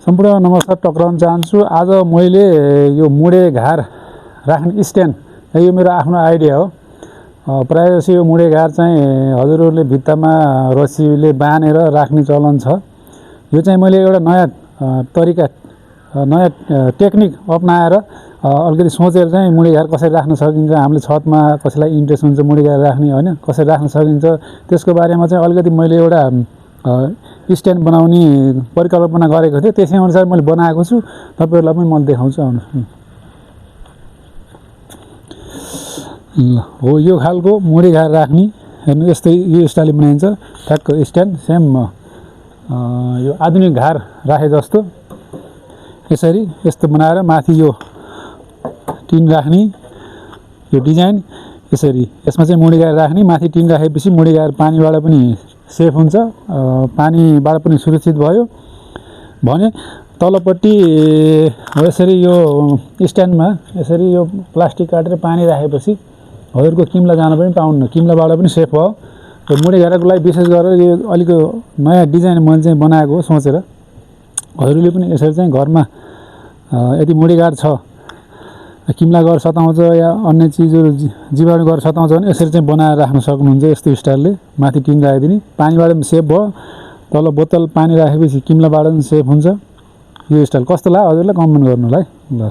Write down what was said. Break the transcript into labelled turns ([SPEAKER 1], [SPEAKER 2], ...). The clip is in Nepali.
[SPEAKER 1] सम्पूर्ण नमस्कार टक्राउन चाहन्छु। आज मैले यो मुडे घार राख्ने स्ट्यान्ड यो मेरो आफ्नो आइडिया हो। प्राय जसो यो मुडे घार चाहिँ हजुरहरूले भित्तामा रस्सीले बाँधेर राख्ने चलन छ। यो चाहिँ मैले एउटा नयाँ तरिका नयाँ टेक्निक अपनाएर अलिकति सोचेर चाहिँ मुडे घार कसरी राख्न सकिन्छ, हामीले छतमा कसैलाई इन्ट्रेस्ट हुन्छ मुडे घार राख्ने हैन, कसरी राख्न सकिन्छ त्यसको बारेमा चाहिँ अलिकति मैले एउटा स्ट्यान्ड बनाउने परिकल्पना गरेको थिएँ। त्यसै अनुसार मैले बनाएको छु। तपाईहरुलाई पनि म देखाउँछु आउनु। ल हो यो खालको मुडे घार राख्ने हेर्नु यस्तै यो स्टाइलले बनाइन्छ। ठ्याक्क स्ट्यान्ड सेम यो आधुनिक घार राखे जस्तो यसरी यस्तो बनाएर माथि यो टिन राख्ने यो डिजाइन यसरी यसमा चाहिँ मुडे घार राख्ने, माथि टिन राखेपछि मुडे घार पानीबाट पनि सेफ हुन्छ, पानीबाट पनि सुरक्षित भयो भने तलपट्टि यसरी यो स्ट्यान्डमा यसरी यो प्लास्टिक काटेर पानी राखेपछि हजुरको किम्ला जान पनि पाउन्न, किम्लाबाट पनि सेफ भयो। र मुडे घारको लागि विशेष गरेर यो अलिक नयाँ डिजाइन मैले चाहिँ बनाएको हो सोचेर। हजुरले पनि यसरी चाहिँ घरमा यदि मुडे घार छ, किम्ला गरेर सताउँछ या अन्य चिजहरु जीवाणु गरेर सताउँछ भने यसरी चाहिँ बनाएर राख्न सक्नुहुन्छ। यस्तो स्टाइलले माथि टिन राखिदिने, पानीबाट पनि सेफ भयो, तल बोतल पानी राखेपछि किम्लाबाट पनि सेफ हुन्छ। यो स्टाइल कस्तो लाग्यो हजुरलाई कमेन्ट गर्नु होला है। ल।